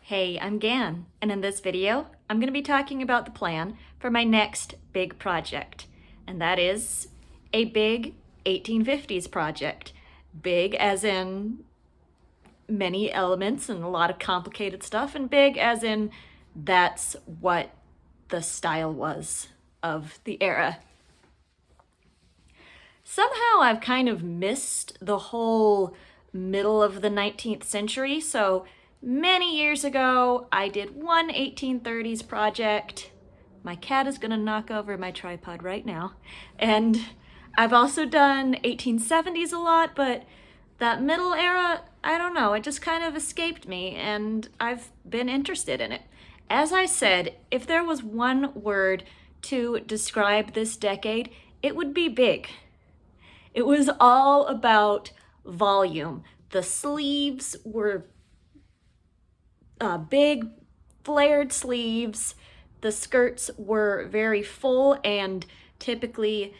Hey, I'm Gan, and in this video, I'm going to be talking about the plan for my next big project, and that is a big 1850s project. Big as in many elements and a lot of complicated stuff, and big as in that's what the style was of the era. Somehow I've kind of missed the whole middle of the 19th century, so many years ago I did one 1830s project. My cat is gonna knock over my tripod right now. And I've also done 1870s a lot, but that middle era, I don't know, it just kind of escaped me and I've been interested in it. As I said, if there was one word to describe this decade, it would be big. It was all about volume. The sleeves were big, flared sleeves. The skirts were very full and typically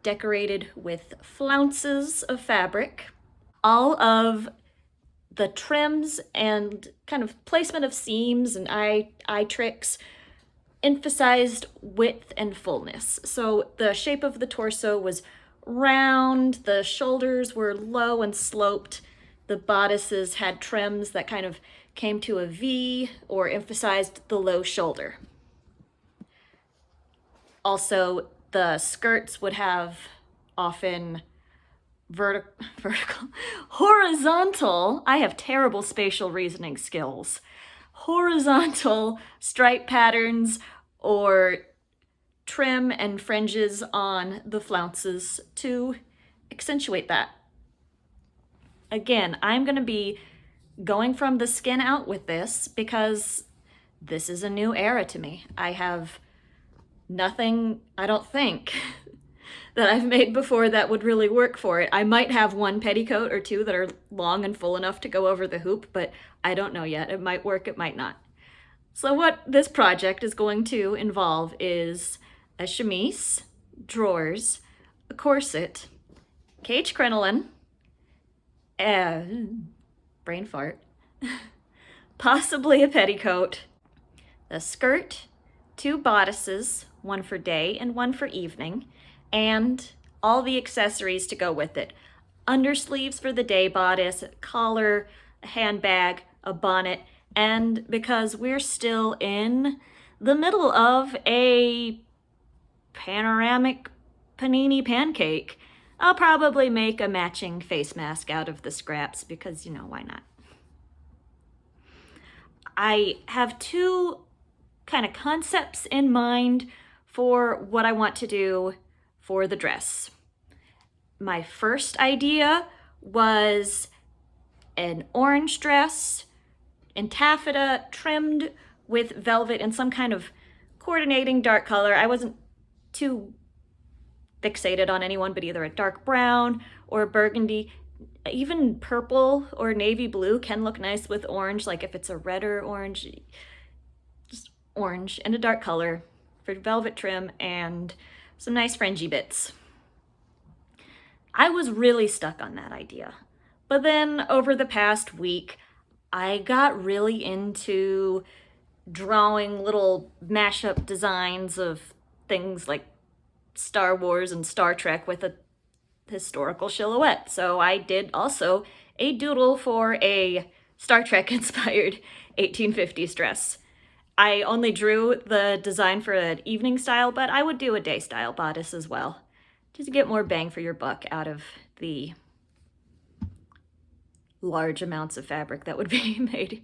decorated with flounces of fabric. All of the trims and kind of placement of seams and eye tricks emphasized width and fullness. So the shape of the torso was round, the shoulders were low and sloped, the bodices had trims that kind of came to a V or emphasized the low shoulder. Also, the skirts would have often horizontal, I have terrible spatial reasoning skills, horizontal stripe patterns or trim and fringes on the flounces to accentuate that. Again, I'm going to be going from the skin out with this because this is a new era to me. I have nothing, I don't think, that I've made before that would really work for it. I might have one petticoat or two that are long and full enough to go over the hoop, but I don't know yet. It might work, it might not. So what this project is going to involve is a chemise, drawers, a corset, cage crinoline, brain fart, possibly a petticoat, a skirt, two bodices, one for day and one for evening, and all the accessories to go with it. Undersleeves for the day bodice, a collar, a handbag, a bonnet, and because we're still in the middle of a panoramic panini pancake, I'll probably make a matching face mask out of the scraps because, why not? I have two kind of concepts in mind for what I want to do for the dress. My first idea was an orange dress in taffeta trimmed with velvet in some kind of coordinating dark color. I wasn't too fixated on any one, but either a dark brown or burgundy. Even purple or navy blue can look nice with orange, like if it's a redder orange, just orange in a dark color for velvet trim and some nice fringy bits. I was really stuck on that idea. But then over the past week, I got really into drawing little mashup designs of things like Star Wars and Star Trek with a historical silhouette. So I did also a doodle for a Star Trek inspired 1850s dress. I only drew the design for an evening style, but I would do a day style bodice as well, just to get more bang for your buck out of the large amounts of fabric that would be made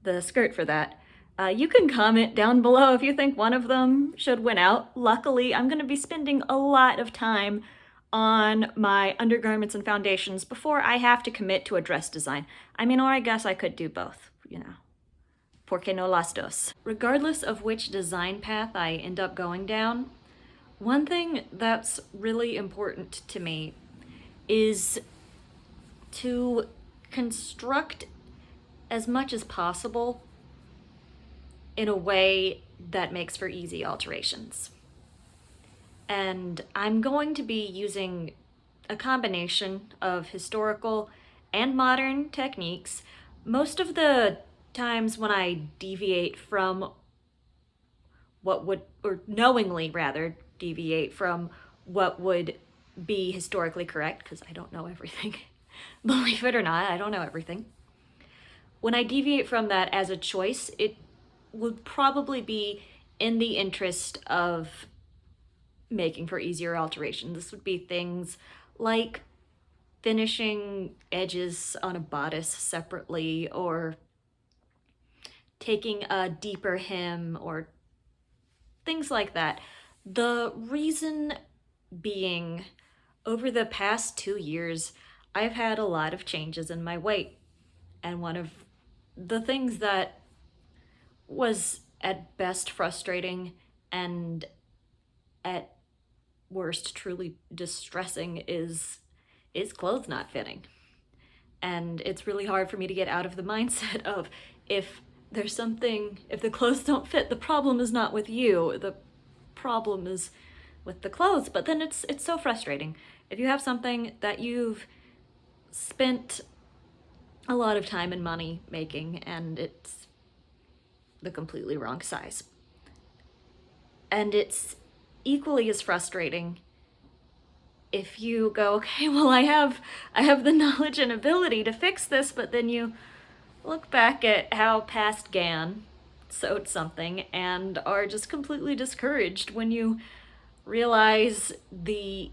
the skirt for that. You can comment down below if you think one of them should win out. Luckily, I'm going to be spending a lot of time on my undergarments and foundations before I have to commit to a dress design. Or I guess I could do both, Porque no las dos. Regardless of which design path I end up going down, one thing that's really important to me is to construct as much as possible in a way that makes for easy alterations. And I'm going to be using a combination of historical and modern techniques. Most of the times when I deviate from what would, or knowingly rather, deviate from what would be historically correct, because I don't know everything. Believe it or not, I don't know everything. When I deviate from that as a choice, it would probably be in the interest of making for easier alteration. This would be things like finishing edges on a bodice separately, or taking a deeper hem, or things like that. The reason being, over the past 2 years, I've had a lot of changes in my weight. And one of the things that was at best frustrating and at worst truly distressing is clothes not fitting. And it's really hard for me to get out of the mindset of, if the clothes don't fit, the problem is not with you, the problem is with the clothes. But then it's so frustrating. If you have something that you've spent a lot of time and money making and it's the completely wrong size. And it's equally as frustrating if you go, okay, well, I have the knowledge and ability to fix this, but then you look back at how past Gan sewed something and are just completely discouraged when you realize the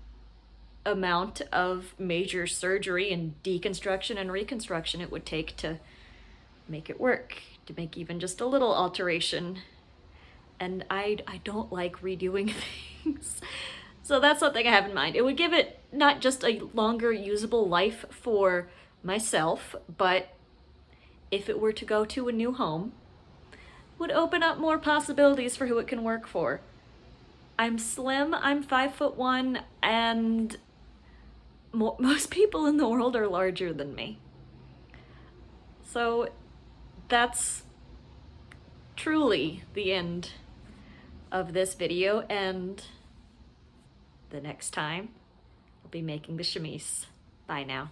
amount of major surgery and deconstruction and reconstruction it would take to make it work, to make even just a little alteration. And I don't like redoing things. So that's something I have in mind. It would give it not just a longer usable life for myself, but if it were to go to a new home, would open up more possibilities for who it can work for. I'm slim, I'm 5'1", and most people in the world are larger than me. So that's truly the end of this video, and the next time I'll be making the chemise. Bye now.